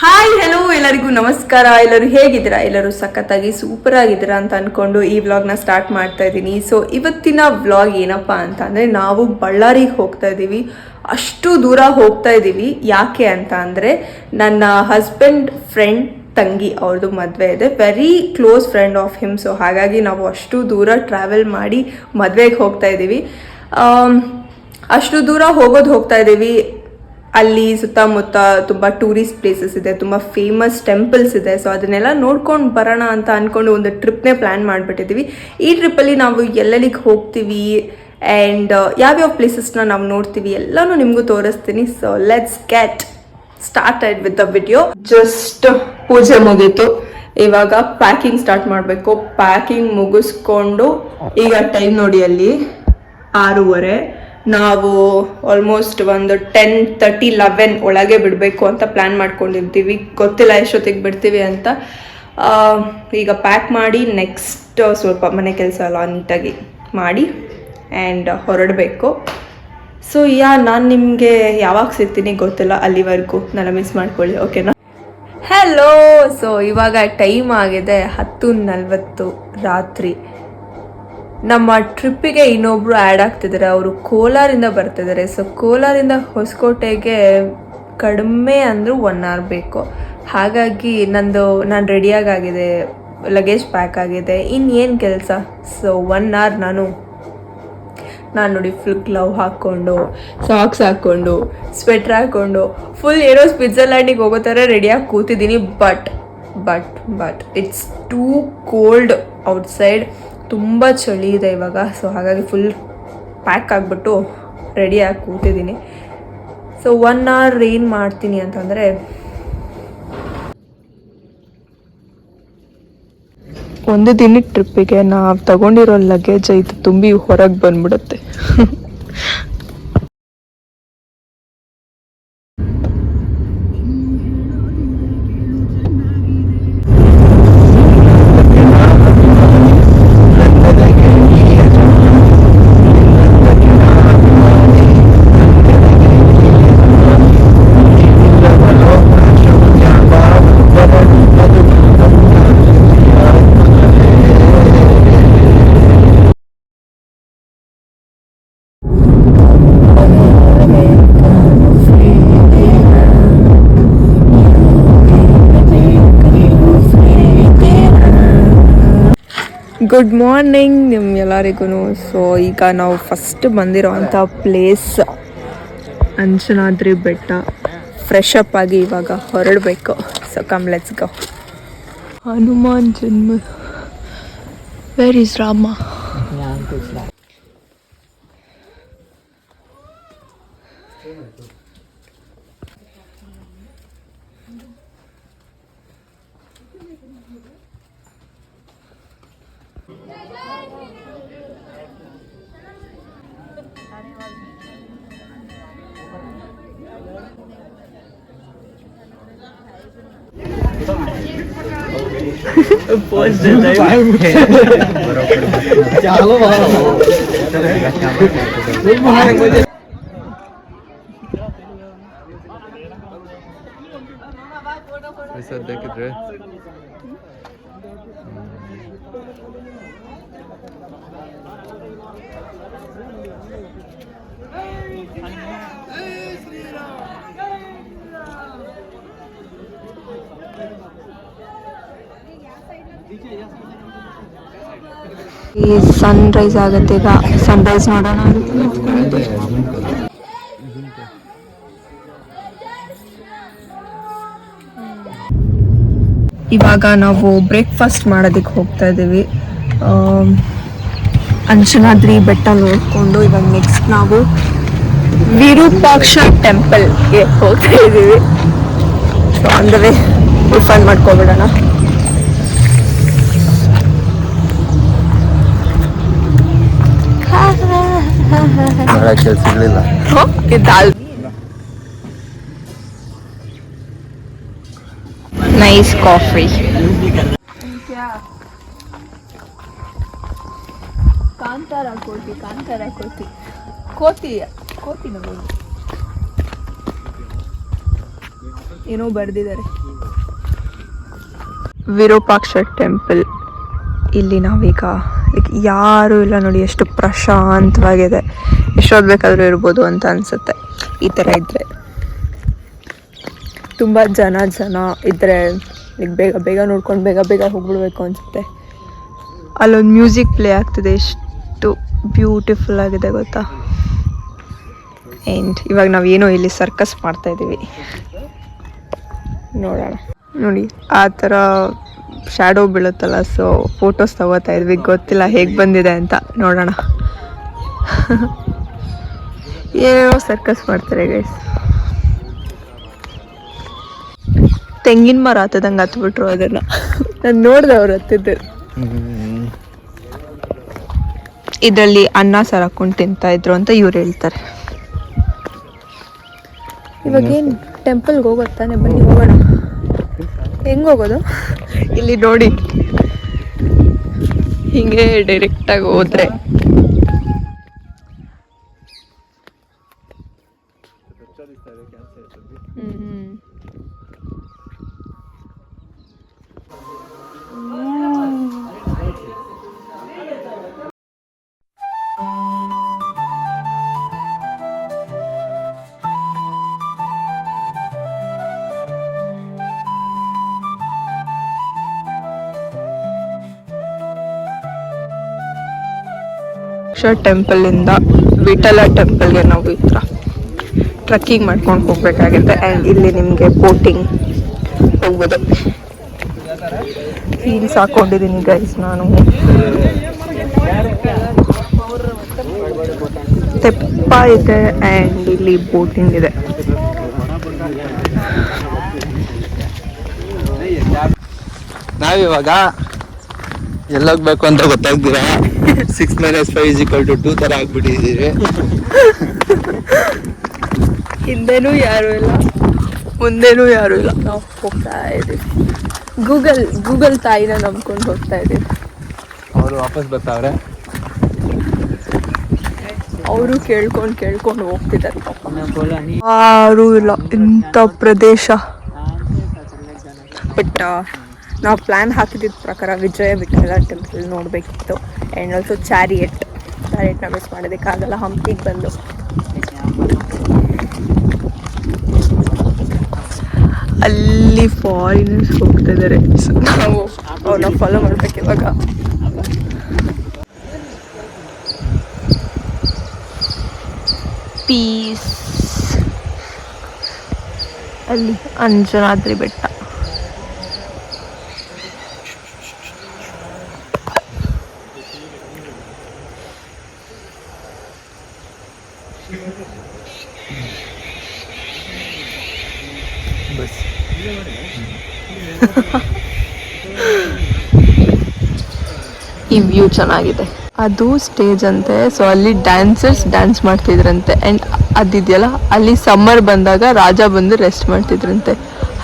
Hi hello ಎಲ್ಲರಿಗೂ ನಮಸ್ಕಾರ. ಎಲ್ಲರೂ ಹೇಗಿದ್ದೀರಾ? ಎಲ್ಲರೂ ಸಖತ್ತಾಗಿ ಸೂಪರ್ ಆಗಿದ್ದೀರಾ ಅಂತ ಅಂದ್ಕೊಂಡು ಈ ವ್ಲಾಗ್ನ ಸ್ಟಾರ್ಟ್ ಮಾಡ್ತಾ ಇದ್ದೀನಿ. ಸೊ ಇವತ್ತಿನ ವ್ಲಾಗ್ ಏನಪ್ಪ ಅಂತ ಅಂದರೆ, ನಾವು ಬಳ್ಳಾರಿಗೆ ಹೋಗ್ತಾ ಇದ್ದೀವಿ. ಅಷ್ಟು ದೂರ ಹೋಗ್ತಾ ಇದ್ದೀವಿ. ಯಾಕೆ ಅಂತ ಅಂದರೆ, ನನ್ನ ಹಸ್ಬೆಂಡ್ ಫ್ರೆಂಡ್ ತಂಗಿ ಅವ್ರದ್ದು ಮದುವೆ ಇದೆ. Very close friend of him. So ಹಾಗಾಗಿ ನಾವು ಅಷ್ಟು ದೂರ ಟ್ರಾವೆಲ್ ಮಾಡಿ ಮದುವೆಗೆ ಹೋಗ್ತಾ ಇದ್ದೀವಿ. ಅಷ್ಟು ದೂರ ಹೋಗ್ತಾ ಇದ್ದೀವಿ. ಅಲ್ಲಿ ಸುತ್ತಮುತ್ತ ತುಂಬ ಟೂರಿಸ್ಟ್ ಪ್ಲೇಸಸ್ ಇದೆ, ತುಂಬ ಫೇಮಸ್ ಟೆಂಪಲ್ಸ್ ಇದೆ. ಸೊ ಅದನ್ನೆಲ್ಲ ನೋಡ್ಕೊಂಡು ಬರೋಣ ಅಂತ ಅಂದ್ಕೊಂಡು ಒಂದು ಟ್ರಿಪ್ನೇ ಪ್ಲ್ಯಾನ್ ಮಾಡಿಬಿಟ್ಟಿದ್ದೀವಿ. ಈ ಟ್ರಿಪ್ಪಲ್ಲಿ ನಾವು ಎಲ್ಲೆಲ್ಲಿಗೆ ಹೋಗ್ತೀವಿ ಆ್ಯಂಡ್ ಯಾವ್ಯಾವ ಪ್ಲೇಸಸ್ನ ನಾವು ನೋಡ್ತೀವಿ ಎಲ್ಲನೂ ನಿಮಗೂ ತೋರಿಸ್ತೀನಿ. So let's get started with the video. Just ಪೂಜೆ ಮುಗೀತು, ಇವಾಗ ಪ್ಯಾಕಿಂಗ್ ಸ್ಟಾರ್ಟ್ ಮಾಡಬೇಕು. ಪ್ಯಾಕಿಂಗ್ ಮುಗಿಸ್ಕೊಂಡು ಈಗ ಟೈಮ್ ನೋಡಿ ಅಲ್ಲಿ 6:30. ನಾವು ಆಲ್ಮೋಸ್ಟ್ ಒಂದು 10:30-11 ಒಳಗೆ ಬಿಡಬೇಕು ಅಂತ ಪ್ಲ್ಯಾನ್ ಮಾಡ್ಕೊಂಡಿರ್ತೀವಿ. ಗೊತ್ತಿಲ್ಲ ಎಷ್ಟೊತ್ತಿಗೆ ಬಿಡ್ತೀವಿ ಅಂತ. ಈಗ ಪ್ಯಾಕ್ ಮಾಡಿ ನೆಕ್ಸ್ಟ್ ಸ್ವಲ್ಪ ಮನೆ ಕೆಲಸ ಎಲ್ಲ ನೀಟಾಗಿ ಮಾಡಿ ಆ್ಯಂಡ್ ಹೊರಡಬೇಕು. ಸೊ ನಾನು ನಿಮಗೆ ಯಾವಾಗ ಸಿಗ್ತೀನಿ ಗೊತ್ತಿಲ್ಲ, ಅಲ್ಲಿವರೆಗೂ ನನ್ನ ಮಿಸ್ ಮಾಡ್ಕೊಳ್ಳಿ, ಓಕೆನಾ? ಹಲೋ. ಸೊ ಇವಾಗ ಟೈಮ್ ಆಗಿದೆ 10:40 ರಾತ್ರಿ. ನಮ್ಮ ಟ್ರಿಪ್ಪಿಗೆ ಇನ್ನೊಬ್ರು ಆ್ಯಡ್ ಆಗ್ತಿದ್ದಾರೆ. ಅವರು ಕೋಲಾರಿಂದ ಬರ್ತಿದ್ದಾರೆ. ಸೊ ಕೋಲಾರಿಂದ ಹೊಸಕೋಟೆಗೆ ಕಡಿಮೆ ಅಂದರೂ 1 hour ಬೇಕು. ಹಾಗಾಗಿ ನಾನು ರೆಡಿಯಾಗಿದೆ, ಲಗೇಜ್ ಪ್ಯಾಕ್ ಆಗಿದೆ, ಇನ್ನೇನು ಕೆಲಸ. ಸೊ 1 hour ನಾನು ನೋಡಿ ಫುಲ್ ಗ್ಲವ್ ಹಾಕ್ಕೊಂಡು, ಸಾಕ್ಸ್ ಹಾಕ್ಕೊಂಡು, ಸ್ವೆಟ್ರ್ ಹಾಕ್ಕೊಂಡು ಫುಲ್ ಏನೋ ಸ್ವಿಟ್ಜರ್ಲ್ಯಾಂಡಿಗೆ ಹೋಗೋ ಥರ ರೆಡಿಯಾಗಿ ಕೂತಿದ್ದೀನಿ. But it's too cold outside. ತುಂಬ ಚಳಿ ಇದೆ ಇವಾಗ. ಸೊ ಹಾಗಾಗಿ ಫುಲ್ ಪ್ಯಾಕ್ ಆಗಿಬಿಟ್ಟು ರೆಡಿಯಾಗಿ ಕೂತಿದ್ದೀನಿ. ಸೊ 1 hour ಏನು ಮಾಡ್ತೀನಿ ಅಂತಂದರೆ, ಒಂದು ದಿನದ ಟ್ರಿಪ್ಪಿಗೆ ನಾವು ತಗೊಂಡಿರೋ ಲಗೇಜ್ ಐತೆ ತುಂಬಿ ಹೊರಗೆ ಬಂದ್ಬಿಡುತ್ತೆ. ಗುಡ್ ಮಾರ್ನಿಂಗ್ ನಿಮ್ಗೆಲ್ಲರಿಗೂ. ಸೊ ಈಗ ನಾವು ಫಸ್ಟ್ ಬಂದಿರೋವಂಥ ಪ್ಲೇಸ್ ಅಂಜನಾದ್ರಿ ಬೆಟ್ಟ. ಫ್ರೆಶ್ ಅಪ್ ಆಗಿ ಇವಾಗ ಹೊರಡಬೇಕು. So come let's go. Hanuman ಜನ್ಮ. Where is Rama? देखिए ಈ ಸನ್ರೈಸ್ ಆಗುತ್ತೆ. ಈಗ ಸನ್ರೈಸ್ ನೋಡೋಣ. ಇವಾಗ ನಾವು ಬ್ರೇಕ್ಫಾಸ್ಟ್ ಮಾಡೋದಕ್ಕೆ ಹೋಗ್ತಾ ಇದ್ದೀವಿ. ಅಂಜನಾದ್ರಿ ಬೆಟ್ಟ ನೋಡಿಕೊಂಡು ಇವಾಗ ನೆಕ್ಸ್ಟ್ ನಾವು ವಿರೂಪಾಕ್ಷ ಟೆಂಪಲ್ಗೆ ಹೋಗ್ತಾ ಇದ್ದೀವಿ. ಸೊ ಅಂದರೆ ಟಿಫನ್ ಮಾಡ್ಕೊಬಿಡೋಣ. ದಾಲ್ ನೈಸ್ ಕಾಫಿ. ಕಾಂತಾರ ಕೋತಿ ಏನೋ ಬರ್ದಿದ್ದಾರೆ. ವಿರೂಪಾಕ್ಷ ಟೆಂಪಲ್. ಇಲ್ಲಿ ನಾವೀಗ ಯಾರೂ ಇಲ್ಲ ನೋಡಿ, ಎಷ್ಟು ಪ್ರಶಾಂತವಾಗಿದೆ. ಎಷ್ಟೊತ್ತು ಬೇಕಾದರೂ ಇರ್ಬೋದು ಅಂತ ಅನಿಸುತ್ತೆ ಈ ಥರ ಇದ್ದರೆ. ತುಂಬ ಜನ ಇದ್ದರೆ ಈಗ ಬೇಗ ಬೇಗ ನೋಡ್ಕೊಂಡು ಬೇಗ ಬೇಗ ಹೋಗ್ಬಿಡ್ಬೇಕು ಅನಿಸುತ್ತೆ. ಅಲ್ಲೊಂದು ಮ್ಯೂಸಿಕ್ ಪ್ಲೇ ಆಗ್ತಿದೆ, ಎಷ್ಟು ಬ್ಯೂಟಿಫುಲ್ ಆಗಿದೆ ಗೊತ್ತಾ. ಆ್ಯಂಡ್ ಇವಾಗ ನಾವೇನೋ ಇಲ್ಲಿ ಸರ್ಕಸ್ ಮಾಡ್ತಾಯಿದ್ದೀವಿ, ನೋಡೋಣ. ನೋಡಿ ಆ ಥರ ಶ್ಯಾಡೋ ಬೀಳುತ್ತಲ್ಲ, ಸೊ ಫೋಟೋಸ್ ತಗೋತಾ ಇದ್ವಿ. ಗೊತ್ತಿಲ್ಲ ಹೇಗೆ ಬಂದಿದೆ ಅಂತ, ನೋಡೋಣ. ಏನೋ ಸರ್ಕಸ್ ಮಾಡ್ತಾರೆ ಗೈಸ್. ತೆಂಗಿನ ಮರ ಹತ್ತದಂಗೆ ಹತ್ಬಿಟ್ರು ಅದನ್ನು. ನಾನು ನೋಡಿದೆ ಅವ್ರು ಹತ್ತಿದ್ದರು. ಇದರಲ್ಲಿ ಅನ್ನ ಸಾರು ಹಾಕೊಂಡು ತಿಂತಾ ಇದ್ರು ಅಂತ ಇವ್ರು ಹೇಳ್ತಾರೆ. ಇವಾಗೇನು ಟೆಂಪಲ್ಗೆ ಹೋಗೋತ್ತಾನೆ, ಬನ್ನಿ ಹೋಗೋಣ. ಹೆಂಗೆ ಹೋಗೋದು? ಇಲ್ಲಿ ನೋಡಿ, ಹಿಂಗೆ ಡೈರೆಕ್ಟಾಗಿ ಹೋದ್ರೆ ಟೆಂಪಲಿಂದ ವಿಠಲ ಟೆಂಪಲ್ಗೆ ನಾವು ಈ ಥರ ಟ್ರಕ್ಕಿಂಗ್ ಮಾಡ್ಕೊಂಡು ಹೋಗ್ಬೇಕಾಗುತ್ತೆ. ಆ್ಯಂಡ್ ಇಲ್ಲಿ ನಿಮಗೆ ಬೋಟಿಂಗ್ ಹೋಗ್ಬೋದು. ಹೀಲ್ಸ್ ಹಾಕೊಂಡಿದ್ದೀನಿ ಗೈಸ್ ನಾನು. ತೆಪ್ಪ ಇದೆ ಆ್ಯಂಡ್ ಇಲ್ಲಿ ಬೋಟಿಂಗ್ ಇದೆ. ನಾವಿವಾಗ ಎಲ್ಲೋಗ್ಬೇಕು ಅಂತ ಗೊತ್ತಾಗ್ತೀರಾ. 6 - 5 = 2 ಥರ ಆಗ್ಬಿಟ್ಟಿದ್ದೀವಿ. ಹಿಂದೆನೂ ಯಾರೂ ಇಲ್ಲ, ಮುಂದೆನೂ ಯಾರೂ ಇಲ್ಲ. ನಾವು ಹೋಗ್ತಾ ಇದ್ದೀವಿ. ಗೂಗಲ್ ತಾಯಿನ ನಂಬ್ಕೊಂಡು ಹೋಗ್ತಾ ಇದ್ದೀವಿ. ಅವರು ವಾಪಸ್ ಬರ್ತಾವ್ರೆ. ಅವರು ಕೇಳ್ಕೊಂಡು ಹೋಗ್ತಿದ್ದಾರೆ. ಯಾರೂ ಇಲ್ಲ ಇಂಥ ಪ್ರದೇಶ. ಬಟ್ ನಾವು ಪ್ಲ್ಯಾನ್ ಹಾಕಿದ್ದ ಪ್ರಕಾರ ವಿಜಯ ವಿಠಲ ಟೆಂಪಲ್ ನೋಡಬೇಕಿತ್ತು. ಆ್ಯಂಡ್ ಆಲ್ಸೋ ಚಾರಿಯೆಟ್ನ ಮಿಸ್ ಮಾಡೋದಕ್ಕಾಗಲ್ಲ. ಹಂಪಿಗೆ ಬಂದು ಅಲ್ಲಿ ಫಾರಿನರ್ಸ್ ಹೋಗ್ತಾ ಇದ್ದಾರೆ. ನಾವು ಅವ್ರನ್ನ ಫಾಲೋ ಮಾಡ್ಬೇಕು ಇವಾಗ. ಪೀಸ್. ಅಲ್ಲಿ ಅಂಜನಾದ್ರಿ ಬೆಟ್ಟ. ಈ ವ್ಯೂ ಚೆನ್ನಾಗಿದೆ. ಅದು ಸ್ಟೇಜ್ ಅಂತೆ, ಸೊ ಅಲ್ಲಿ ಡ್ಯಾನ್ಸರ್ಸ್ ಡ್ಯಾನ್ಸ್ ಮಾಡ್ತಿದ್ರಂತೆ. ಆ್ಯಂಡ್ ಅದಿದೆಯಲ್ಲ, ಅಲ್ಲಿ ಸಮ್ಮರ್ ಬಂದಾಗ ರಾಜ ಬಂದು ರೆಸ್ಟ್ ಮಾಡ್ತಿದ್ರಂತೆ.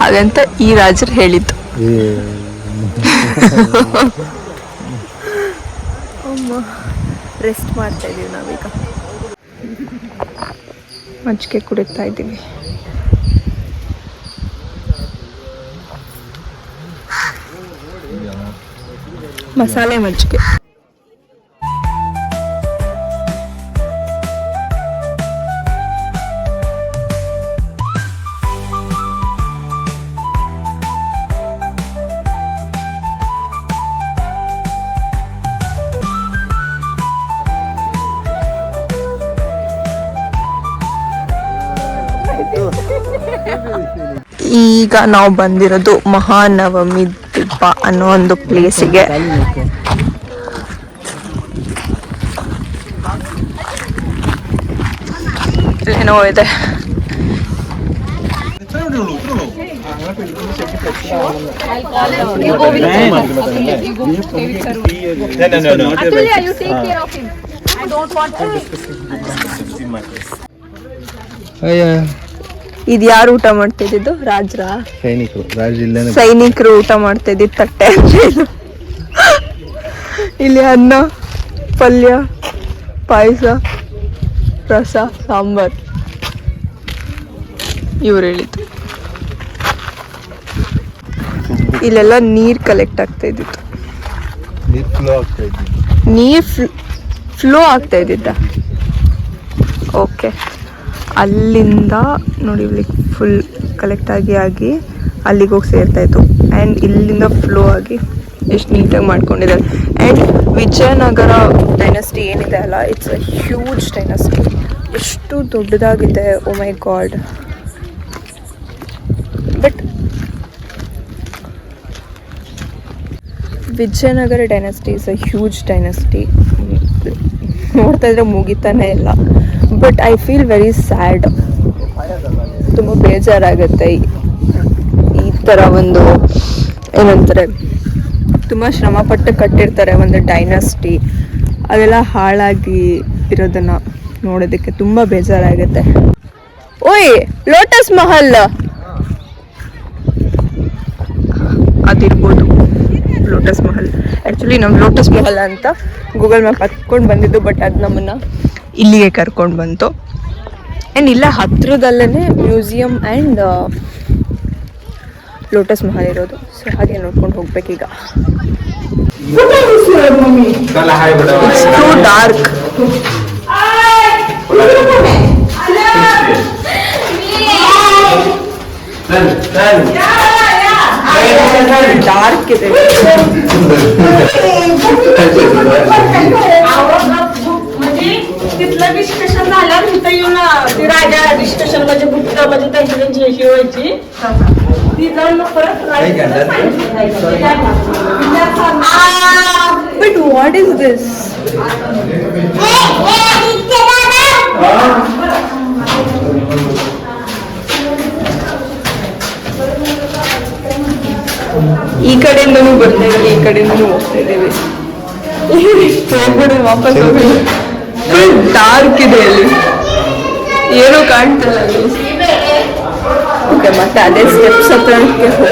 ಹಾಗಂತ ಈ ರಾಜರು ಹೇಳಿದ್ದು. ರೆಸ್ಟ್ ಮಾಡ್ತಾ ಇದೀವಿ ನಾವೀಗ. ಮಜ್ಜಿಗೆ ಕುಡಿತಾ ಇದ್ದೀವಿ. ಮಸಾಲೆ ಮಜ್ಜಿಗೆ. ಈಗ ನಾವು ಬಂದಿರೋದು ಮಹಾನವಮಿ ದಿಬ್ಬ ಅನ್ನೋ ಒಂದು ಪ್ಲೇಸಿಗೆ. ಏನೋ ಇದೆ. ಇದು ಯಾರು ಊಟ ಮಾಡ್ತಿದ್ದು? ಸೈನಿಕರು ಊಟ ಮಾಡ್ತಿದ್ದ ತಟ್ಟೆ. ಇಲ್ಲಿ ಅನ್ನ, ಪಲ್ಯ, ಪಾಯಸ, ರಸ, ಸಾಂಬಾರ್ ಇವ್ರು ಹೇಳಿದ್ದು. ಇಲ್ಲೆಲ್ಲ ನೀರು ಕಲೆಕ್ಟ್ ಆಗ್ತಾ ಇದ್ದಿತ್ತು. ನೀರು ಫ್ಲೋ ಆಗ್ತಾ ಇದ್ದಿದ್ದ. ಓಕೆ, ಅಲ್ಲಿಂದ ನೋಡಿ ಇಲ್ಲಿ ಫುಲ್ ಕಲೆಕ್ಟ್ ಆಗಿ ಅಲ್ಲಿಗೆ ಹೋಗಿ ಸೇರ್ತಾ ಇತ್ತು. ಆ್ಯಂಡ್ ಇಲ್ಲಿಂದ ಫ್ಲೋ ಆಗಿ ಎಷ್ಟು ನೀಟಾಗಿ ಮಾಡ್ಕೊಂಡಿದ್ದಾರೆ. ಆ್ಯಂಡ್ ವಿಜಯನಗರ ಡೈನಸ್ಟಿ ಏನಿದೆ ಅಲ್ಲ, ಇಟ್ಸ್ ಅ ಹ್ಯೂಜ್ ಡೈನಸ್ಟಿ. ಎಷ್ಟು ದೊಡ್ಡದಾಗಿದೆ, oh my God. But Vijayanagara dynasty is a huge dynasty. ನೋಡ್ತಾ ಇದ್ರೆ ಮುಗಿತಾನೆ ಇಲ್ಲ. But I feel very sad. ತುಂಬ ಬೇಜಾರಾಗುತ್ತೆ. ಈ ಥರ ಒಂದು ಏನಂತಾರೆ, ತುಂಬ ಶ್ರಮಪಟ್ಟು ಕಟ್ಟಿರ್ತಾರೆ ಒಂದು ಡೈನಸ್ಟಿ, ಅದೆಲ್ಲ ಹಾಳಾಗಿ ಇರೋದನ್ನು ನೋಡೋದಕ್ಕೆ ತುಂಬ ಬೇಜಾರಾಗುತ್ತೆ. ಓಯ್, ಲೋಟಸ್ ಮಹಲ್ ಅದಿರ್ಬೋದು. ಲೋಟಸ್ ಮಹಲ್ ಆ್ಯಕ್ಚುಲಿ ನಮ್ಮ ಲೋಟಸ್ ಮಹಲ್ ಅಂತ ಗೂಗಲ್ ಮ್ಯಾಪ್ ಹತ್ಕೊಂಡು ಬಂದಿದ್ದು, ಬಟ್ ಅದು ನಮ್ಮನ್ನು ಇಲ್ಲಿಗೆ ಕರ್ಕೊಂಡು ಬಂತು. ಆ್ಯಂಡ್ ಇಲ್ಲ ಹತ್ರದಲ್ಲೇ ಮ್ಯೂಸಿಯಂ ಆ್ಯಂಡ್ ಲೋಟಸ್ ಮಹಲ್ ಇರೋದು. ಸೊ ಹಾಗೆ ನೋಡ್ಕೊಂಡು ಹೋಗ್ಬೇಕೀಗ. It's too dark. ಡಾರ್ಕ್ ಇದೆ. तिथलं डिस्कशन झालं, तिथं येऊन ती राजा डिस्कशन म्हणजे गुप्त म्हणजे त्यांची अशी व्हायची. ती जाऊन परत But what is this? ಈ ಕಡೆಯಿಂದನೂ ಬರ್ತಾ ಇದ್ದೀವಿ, ಈ ಕಡೆಯಿಂದನೂ ಹೋಗ್ತಾ ಇದ್ದೀವಿ. ಹೋಗ್ಬಿಡು, ವಾಪಸ್ ಹೋಗ್ಬಿಡು. ಫುಲ್ ಡಾರ್ಕ್ ಇದೆ ಅಲ್ಲಿ, ಏನೂ ಕಾಣ್ತಿಲ್ಲ ಅಲ್ಲಿ. ಓಕೆ, ಮತ್ತೆ ಅದೇ ಸ್ಟೆಪ್ಸ್ ಹತ್ರ ಹೋಗ್ತೇವೆ.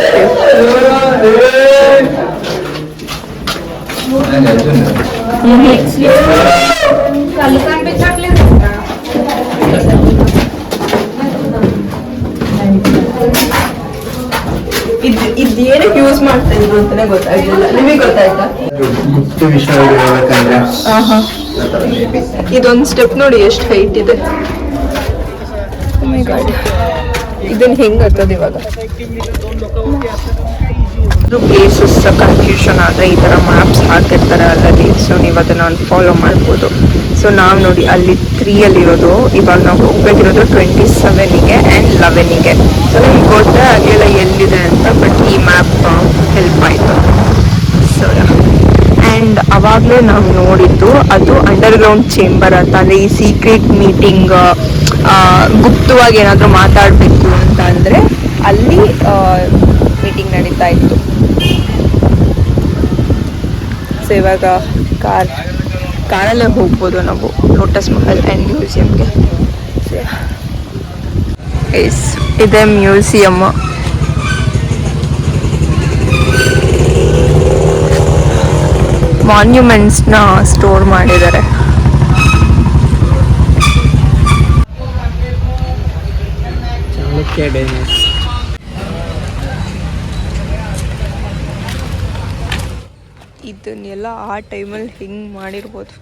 ಇದೇನಕ್ಕೆ ಯೂಸ್ ಮಾಡ್ತಾ ಇದ್ರು ಅಂತಾನೆ ಗೊತ್ತಾಗ್ಲಿಲ್ಲ. ನಿಮಗೆ ಗೊತ್ತಾಯ್ತಾ? ಇದೊಂದು ಸ್ಟೆಪ್ ನೋಡಿ ಎಷ್ಟು ಹೈಟ್ ಇದೆ. ಓ ಮೈ ಗಾಡ್, ಇದನ್ನ ಹೆಂಗೆ ಹತ್ತದ ಇವಾಗ? ಪ್ಲೇಸಸ್ ಕನ್ಫ್ಯೂಷನ್ ಆದರೆ ಈ ಥರ ಮ್ಯಾಪ್ಸ್ ಹಾಕಿರ್ತಾರೆ ಅಲ್ಲಲ್ಲಿ. ಸೊ ನೀವು ಅದನ್ನು ಫಾಲೋ ಮಾಡ್ಬೋದು. ಸೊ ನಾವು ನೋಡಿ ಅಲ್ಲಿ 3ಯಲ್ಲಿರೋದು, ಇವಾಗ ನಾವು ಹೋಗ್ಬೇಕಿರೋದು 27ಗೆ ಆ್ಯಂಡ್ 11ಗೆ. ಸೊ ನಮ್ಗೆ ಗೊತ್ತೇ ಆಗಲಿಲ್ಲ ಎಲ್ಲಿದೆ ಅಂತ, ಬಟ್ ಈ ಮ್ಯಾಪ್ ಹೆಲ್ಪ್ ಆಯಿತು. ಸೊ ಆ್ಯಂಡ್ ಅವಾಗಲೇ ನಾವು ನೋಡಿದ್ದು ಅದು ಅಂಡರ್ಗ್ರೌಂಡ್ ಚೇಂಬರ್ ಅಂತ. ಅಂದರೆ ಈ ಸೀಕ್ರೆಟ್ ಮೀಟಿಂಗ್, ಗುಪ್ತವಾಗಿ ಏನಾದರೂ ಮಾತಾಡಬೇಕು ಅಂತ ಅಂದರೆ ಅಲ್ಲಿ ಮೀಟಿಂಗ್ ನಡೀತಾ ಇತ್ತು. ಸೊ ಇವಾಗ ಕಾರಲ್ಲೇ ಹೋಗ್ಬೋದು ನಾವು ಲೋಟಸ್ ಮಹಲ್ ಆ್ಯಂಡ್ ಮ್ಯೂಸಿಯಮ್ಗೆ. ಇದೆ ಮ್ಯೂಸಿಯಮ್. ಮಾನ್ಯುಮೆಂಟ್ಸ್ನ ಸ್ಟೋರ್ ಮಾಡಿದ್ದಾರೆ. ಇದನ್ನೆಲ್ಲ ಆ ಟೈಮಲ್ಲಿ ಹಿಂಗೆ ಮಾಡಿರ್ಬೋದು.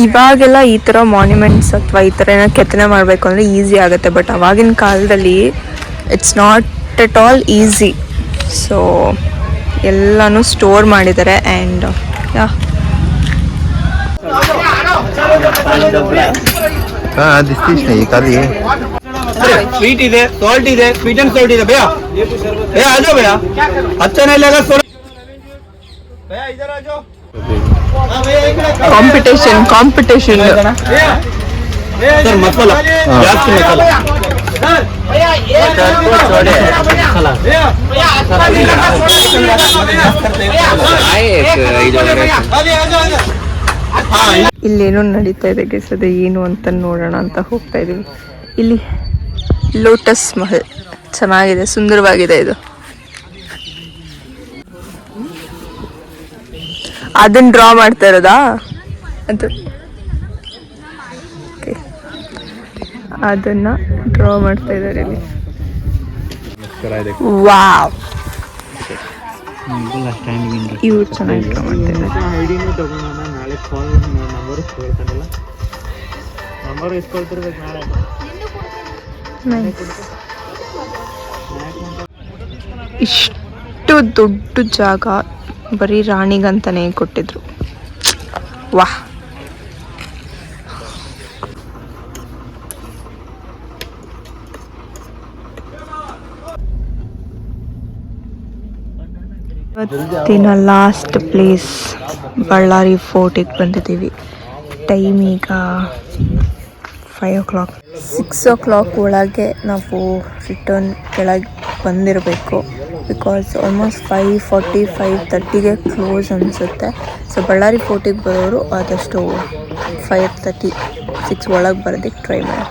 ಇವಾಗೆಲ್ಲ ಈ ಥರ ಮಾನ್ಯುಮೆಂಟ್ಸ್ ಅಥವಾ ಈ ಥರ ಏನೋ ಕೆತ್ತನೆ ಮಾಡಬೇಕು ಅಂದರೆ ಈಸಿ ಆಗುತ್ತೆ. ಬಟ್ ಅವಾಗಿನ ಕಾಲದಲ್ಲಿ it's not at all easy. So ಎಲ್ಲನೂ ಸ್ಟೋರ್ ಮಾಡಿದ್ದಾರೆ. ಆ್ಯಂಡ್ ಸ್ವೀಟ್ ಇದೆ, ಸಾಲ್ಟ್ ಇದೆ, ಸ್ವೀಟ್ ಅಂಡ್ ಸಾಲ್ಟ್ ಇದೆ. ಭಯ್ಯಾ ಭಯ್ಯಾ ಆ ಜಾओ भैया, अच्छा नहीं लगा सोडा भैया इधर आ जाओ. ಕಾಂಪಿಟೇಷನ್ सर मसाला जास्ती मसाला ಇಲ್ಲೇನೋ ನಡೀತಾ ಇದೆ ಗೈಸ್. ಅದು ಏನು ಅಂತ ನೋಡೋಣ ಅಂತ ಹೋಗ್ತಾ ಇದೀವಿ. ಇಲ್ಲಿ ಲೋಟಸ್ ಮಹಲ್ ಚೆನ್ನಾಗಿದೆ, ಸುಂದರವಾಗಿದೆ. ಇದು ಅದನ್ನ ಡ್ರಾ ಮಾಡ್ತಾ ಇರೋದಾ? ಅದು ಅದನ್ನ ಡ್ರಾ ಮಾಡ್ತಾ ಇದ್ದಾರೆ ಇಲ್ಲಿ. ವಾವ್, ಇವ್ರು ಚೆನ್ನಾಗಿ ಐಡಿನೂ ತಗೊಂಡ ನಾಳೆ ಕಾಲ್ ನಂಬರ್ ಕೊಡ್ತಾನಲ್ಲ, ನಂಬರ್ ಇಸ್ಕೊಳ್ತಿರ್ಬೇಕು ನಾಳೆ. ಇಷ್ಟು ದೊಡ್ಡ ಜಾಗ ಬರೀ ರಾಣಿಗಂತಾನೆ ಕೊಟ್ಟಿದ್ರು. ವಾಹ್, ಇವತ್ತಿನ ಲಾಸ್ಟ್ ಪ್ಲೇಸ್ ಬಳ್ಳಾರಿ ಫೋರ್ಟಿಗೆ ಬಂದಿದ್ದೀವಿ. ಟೈಮ್ ಈಗ 5 o'clock. 6 o'clock ಒಳಗೆ ನಾವು ರಿಟರ್ನ್ ಕೆಳಗೆ ಬಂದಿರಬೇಕು. ಬಿಕಾಸ್ ಆಲ್ಮೋಸ್ಟ್ 5:40 5:30ಗೆ ಕ್ಲೋಸ್ ಅನಿಸುತ್ತೆ. ಸೊ ಬಳ್ಳಾರಿ ಫೋರ್ಟಿಗೆ ಬರೋರು ಆದಷ್ಟು 5:30 6 ಒಳಗೆ ಬರೋದಕ್ಕೆ ಟ್ರೈ ಮಾಡಿ.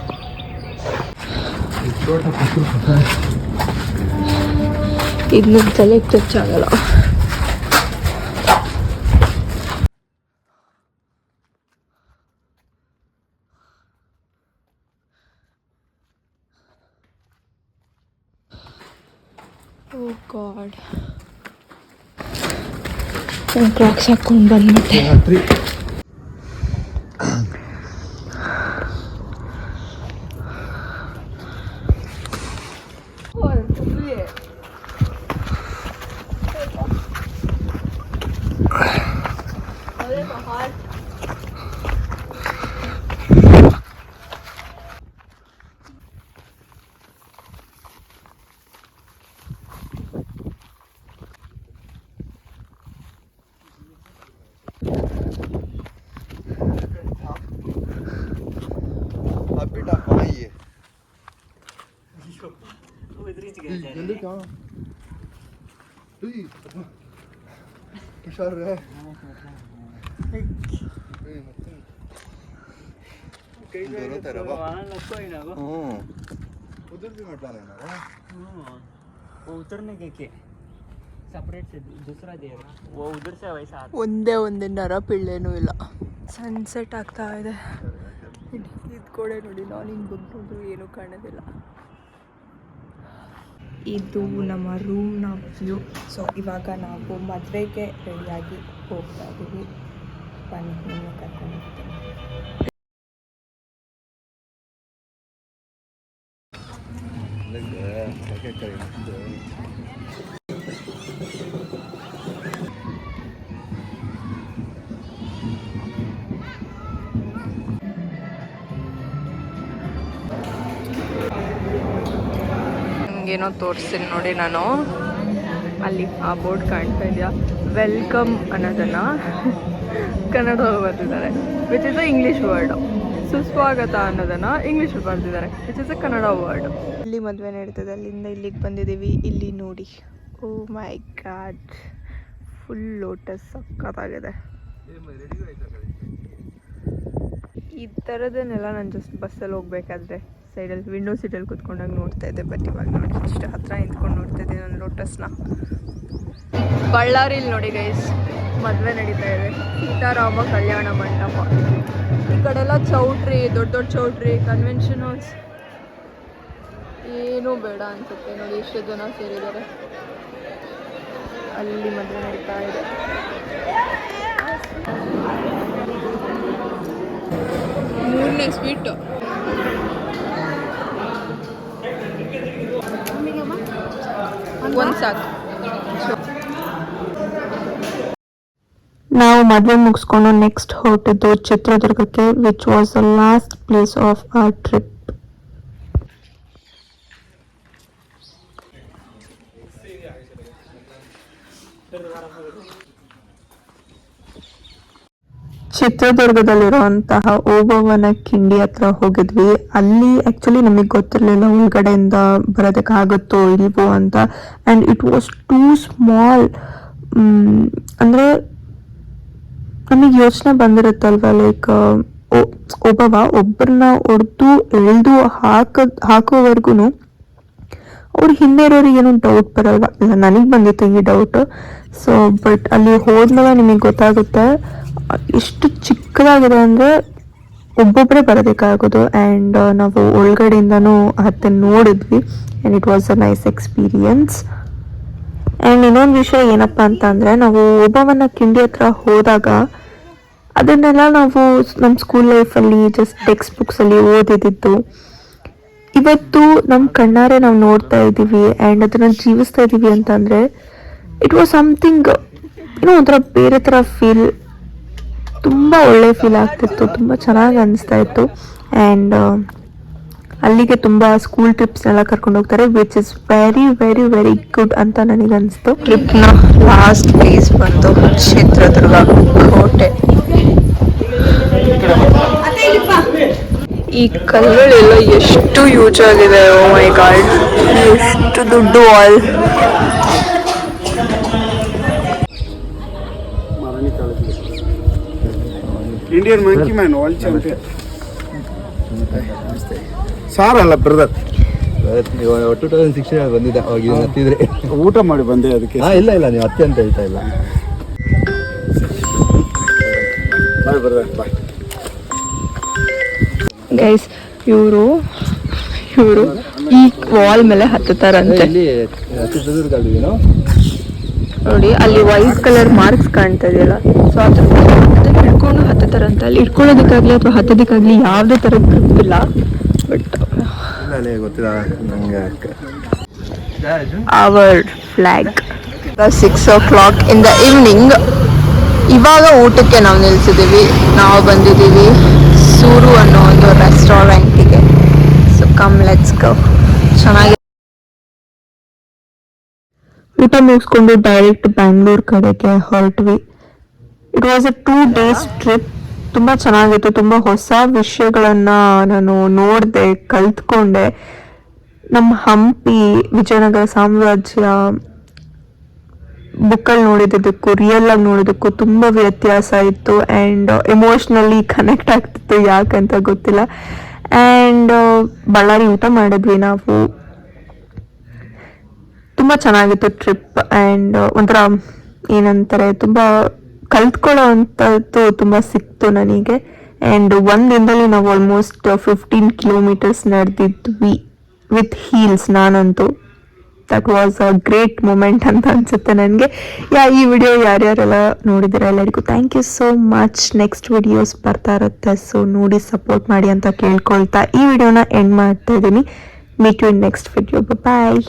ಇನ್ನು ತಲೆಗೆ ಟಚ್ ಆಗಲ್ಲ. ಓ ಗಾಡ್, ಕ್ಲಾಕ್ಸ್ ಹಾಕೊಂಡು ಬಂದ್ಬಿಟ್ಟೆ. ಒಂದೇ ನರ ಪಿಳ್ಳೆನೂ ಇಲ್ಲ. ಸನ್ಸೆಟ್ ಆಗ್ತಾ ಇದೆ. ಇದು ಕೂಡ ನೋಡಿ, ನಾನು ಹಿಂಗೆ ಬಂದು ನೋಡಿದ್ರು ಏನೂ ಕಾಣೋದಿಲ್ಲ. ಇದು ನಮ್ಮ ರೂಮ್ನ ವ್ಯೂ. ಸೊ ಇವಾಗ ನಾವು ಮದುವೆಗೆ ರೆಡಿಯಾಗಿ ಹೋಗ್ತಾ ಇದ್ದೀವಿ. ಬನ್ನಿ, ನಿಮಗೆ ಕರ್ಕೊಂಡು ಹೋಗ್ತೀನಿ. ನಿಮಗೇನೋ ತೋರಿಸ್ತೀನಿ ನೋಡಿ. ನಾನು ಅಲ್ಲಿ ಆ ಬೋರ್ಡ್ ಕಾಣ್ತಾ ಇದೆಯಾ, ವೆಲ್ಕಮ್ ಅನ್ನೋದನ್ನು ಕನ್ನಡದಲ್ಲಿ ಬರ್ತಿದ್ದಾರೆ, which is a English word. ಸುಸ್ವಾಗತ ಅನ್ನೋದನ್ನು ಇಂಗ್ಲೀಷಲ್ಲಿ ಬರ್ತಿದ್ದಾರೆ, which is a Kannada word. ಇಲ್ಲಿ ಮದುವೆ ನಡೀತದೆ, ಅಲ್ಲಿಂದ ಇಲ್ಲಿಗೆ ಬಂದಿದ್ದೀವಿ. ಇಲ್ಲಿ ನೋಡಿ, ಓ ಮೈ ಗಾಡ್, ಫುಲ್ ಲೋಟಸ್ ಸಕ್ಕತ್ತಾಗಿದೆ. ಈ ಥರದನ್ನೆಲ್ಲ ನಾನು ಜಸ್ಟ್ ಬಸ್ಸಲ್ಲಿ ಹೋಗ್ಬೇಕಾದ್ರೆ ಸೈಡಲ್ಲಿ ವಿಂಡೋ ಸೀಟಲ್ಲಿ ಕೂತ್ಕೊಂಡಾಗ ನೋಡ್ತಾ ಇದ್ದೆ. ಬಟ್ ಇವಾಗ ನೋಡಿ, ಇಷ್ಟು ಹತ್ರ ನಿಂತ್ಕೊಂಡು ನೋಡ್ತಾ ಇದ್ದೆ ನಾನು ಲೋಟಸ್ನ. ಬಳ್ಳಾರಿಲಿ ನೋಡಿ ಗೈಸ್, ಮದುವೆ ನಡೀತಾ ಇದೆ, ಸೀತಾರಾಮ ಕಲ್ಯಾಣ ಮಂಟಪ. ಈ ಕಡೆ ಎಲ್ಲ ಚೌಟ್ರಿ, ದೊಡ್ಡ ದೊಡ್ಡ ಚೌಟ್ರಿ, ಕನ್ವೆನ್ಷನ್ ಹಾಲ್ಸ್, ಏನೂ ಬೇಡ ಅನ್ಸುತ್ತೆ. ನೋಡಿ ಎಷ್ಟು ಜನ ಸೇರಿದ್ದಾರೆ. ಅಲ್ಲಿ ಮದುವೆ ನಡೀತಾ ಇದೆ. ಮೂರನೇ ಸ್ವೀಟು ಒಂದು ಸಾಕು. ನಾವು ಮದುವೆ ಮುಗಿಸ್ಕೊಂಡು ನೆಕ್ಸ್ಟ್ ಹೊರಟಿದ್ದು ಚಿತ್ರದುರ್ಗಕ್ಕೆ, which was the last place of our trip. ಚಿತ್ರದುರ್ಗದಲ್ಲಿರುವಂತಹ ಓಬವ್ವನ ಕಿಂಡಿ ಹತ್ರ ಹೋಗಿದ್ವಿ. ಅಲ್ಲಿ ಆ್ಯಕ್ಚುಲಿ ನಮಗೆ ಗೊತ್ತಿರಲಿಲ್ಲ ಒಳಗಡೆಯಿಂದ ಬರೋದಕ್ಕಾಗುತ್ತೋ ಇಲ್ವೋ ಅಂತ. And it was too small. ಅಂದರೆ ನಮಗೆ ಯೋಚನೆ ಬಂದಿರುತ್ತಲ್ವ, ಲೈಕ್ ಒಬ್ಬರನ್ನ ಹೊಡೆದು ಎಳೆದು ಹಾಕೋವರೆಗೂ ಅವ್ರ ಹಿಂದೆ ಇರೋರಿಗೆ ಏನೋ ಡೌಟ್ ಬರಲ್ವ. ಇಲ್ಲ, ನನಗೆ ಬಂದಿತ್ತು ಈ ಡೌಟ್. ಸೊ ಬಟ್ ಅಲ್ಲಿ ಹೋದ್ಮೇಲೆ ನಿಮಗೆ ಗೊತ್ತಾಗುತ್ತೆ ಎಷ್ಟು ಚಿಕ್ಕದಾಗಿದೆ ಅಂದರೆ ಒಬ್ಬೊಬ್ಬರೇ ಬರೋದಕ್ಕಾಗೋದು. ಆ್ಯಂಡ್ ನಾವು ಒಳಗಡೆಯಿಂದನೂ ಹತ್ತೆ ನೋಡಿದ್ವಿ. And it was a nice experience. And ಇನ್ನೊಂದು ವಿಷಯ ಏನಪ್ಪ ಅಂತ ಅಂದರೆ, ನಾವು ಒಬ್ಬವನ್ನ ಕಿಂಡಿ ಹತ್ರ ಹೋದಾಗ ಅದನ್ನೆಲ್ಲ ನಾವು ನಮ್ಮ ಸ್ಕೂಲ್ ಲೈಫಲ್ಲಿ ಜಸ್ಟ್ ಟೆಕ್ಸ್ಟ್ ಬುಕ್ಸಲ್ಲಿ ಓದಿದ್ದು ಇವತ್ತು ನಮ್ಮ ಕಣ್ಣಾರೆ ನಾವು ನೋಡ್ತಾ ಇದ್ದೀವಿ ಆ್ಯಂಡ್ ಅದನ್ನು ಜೀವಿಸ್ತಾ ಇದ್ದೀವಿ ಅಂತಂದರೆ ಇಟ್ ವಾಸ್ ಸಮಥಿಂಗ್ ಏನೋ ಒಂಥರ ಬೇರೆ ಥರ ಫೀಲ್, ತುಂಬ ಒಳ್ಳೆ ಫೀಲ್ ಆಗ್ತಿತ್ತು, ತುಂಬ ಚೆನ್ನಾಗಿ ಅನಿಸ್ತಾ ಇತ್ತು. ಆ್ಯಂಡ್ ಅಲ್ಲಿಗೆ ತುಂಬ ಸ್ಕೂಲ್ ಟ್ರಿಪ್ಸ್ನೆಲ್ಲ ಕರ್ಕೊಂಡು ಹೋಗ್ತಾರೆ, which is very very very good ಅಂತ ನನಗೆ ಅನಿಸ್ತು. ಟ್ರಿಪ್ನ ಲಾಸ್ಟ್ ಪ್ಲೇಸ್ ಬಂದು ಚಿತ್ರದುರ್ಗ ಕೋಟೆ. ಈ ಕಲ್ಲುಗಳೆಲ್ಲ ಎಷ್ಟು ಯೂಸ್ ಆಗಿದೆ, ಓ ಮೈ ಗಾಡ್, ಎಷ್ಟು ದುಡ್ಡು all. Indian monkey man world champion ಸಾರಲ್ಲ ಬ್ರದರ್. 2016 ಬಂದಿದ್ದೆ, ಅವಾಗ ಇದನ್ನ ಹತ್ತಿದ್ರೆ ಊಟ ಮಾಡಿ ಬಂದೆ ಅದಕ್ಕೆ. ಇಲ್ಲ ಇಲ್ಲ, ನೀವು ಹತ್ತಿ ಅಂತ ಹೇಳ್ತಾ ಇಲ್ಲ. ಬಾಯ್ ಬ್ರದರ್, ಬಾಯ್. ಗೈಸ್, ಇವರು ಈ ವಾಲ್ ಮೇಲೆ ಹತ್ತುತ್ತಾರಂತೆ. ಇಲ್ಲಿ ಚಿತ್ರದುರ್ಗ ಅಲ್ಲಿದ್ದೀನೋ ನೋಡಿ, ಅಲ್ಲಿ ವೈಟ್ ಕಲರ್ ಮಾರ್ಕ್ಸ್ ಕಾಣ್ತಾ ಇದೆಯಲ್ಲ, ಸೊ ಅದನ್ನ ಹಿಡ್ಕೊಂಡು ಹತ್ತುತ್ತಾರಂತೆ. ಅಲ್ಲಿ ಇಟ್ಕೊಳ್ಳೋದಕ್ಕಾಗಲಿ ಅಥವಾ ಹತ್ತೋದಕ್ಕಾಗಲಿ ಯಾವುದೇ ಥರದ ಗ್ರಿಪ್ ಇಲ್ಲ. ಬಟ್ ಗೊತ್ತಿಲ್ಲ ನನಗೆ. Our flag 6 o'clock in the evening. ಇವಾಗ ಊಟಕ್ಕೆ ನಾವು ನಿಲ್ಸಿದ್ದೀವಿ. ನಾವು ಬಂದಿದ್ದೀವಿ ಸೂರು ಅನ್ನೋ ಒಂದು ರೆಸ್ಟೋರೆಂಟಿಗೆ. So come let's go. ಚೆನ್ನಾಗಿ ಊಟ ಮುಗಿಸ್ಕೊಂಡು ಡೈರೆಕ್ಟ್ ಬ್ಯಾಂಗ್ಳೂರ್ ಕಡೆಗೆ ಹೊರಟ್ವಿ. It was a 2 days trip. ತುಂಬ ಚೆನ್ನಾಗಿತ್ತು, ತುಂಬ ಹೊಸ ವಿಷಯಗಳನ್ನು ನಾನು ನೋಡಿದೆ, ಕಲ್ತ್ಕೊಂಡೆ. ನಮ್ಮ ಹಂಪಿ, ವಿಜಯನಗರ ಸಾಮ್ರಾಜ್ಯ ಬುಕ್ಕಲ್ಲಿ ನೋಡಿದ್ದಕ್ಕೂ ರಿಯಲ್ ಆಗಿ ನೋಡೋದಕ್ಕೂ ತುಂಬ ವ್ಯತ್ಯಾಸ ಇತ್ತು. ಆ್ಯಂಡ್ ಎಮೋಷ್ನಲಿ ಕನೆಕ್ಟ್ ಆಗ್ತಿತ್ತು, ಯಾಕಂತ ಗೊತ್ತಿಲ್ಲ. ಆ್ಯಂಡ್ ಬಳ್ಳಾರಿ ಊಟ ಮಾಡಿದ್ವಿ ನಾವು. ತುಂಬ ಚೆನ್ನಾಗಿತ್ತು ಟ್ರಿಪ್. ಆ್ಯಂಡ್ ಒಂಥರ ಏನಂತಾರೆ, ತುಂಬ ಕಲ್ತ್ಕೊಳ್ಳೋ ಅಂಥದ್ದು ತುಂಬ ಸಿಕ್ತು ನನಗೆ. ಆ್ಯಂಡ್ ಒಂದಿನದಲ್ಲಿ ನಾವು ಆಲ್ಮೋಸ್ಟ್ 15 kilometers ನಡೆದಿದ್ವಿ ವಿತ್ ಹೀಲ್ಸ್. ನಾನಂತೂ that was a great moment ಅಂತ ಅನ್ಸುತ್ತೆ ನನಗೆ. ಈ ವಿಡಿಯೋ ಯಾರ್ಯಾರೆಲ್ಲ ನೋಡಿದಿರ ಎಲ್ಲರಿಗೂ thank you so much. Next videos ಬರ್ತಾ ಇರುತ್ತೆ, ಸೊ ನೋಡಿ ಸಪೋರ್ಟ್ ಮಾಡಿ ಅಂತ ಕೇಳ್ಕೊಳ್ತಾ ಈ ವಿಡಿಯೋನ ಎಂಡ್ ಮಾಡ್ತಾ ಇದ್ದೀನಿ. Meet you in next video. Bye.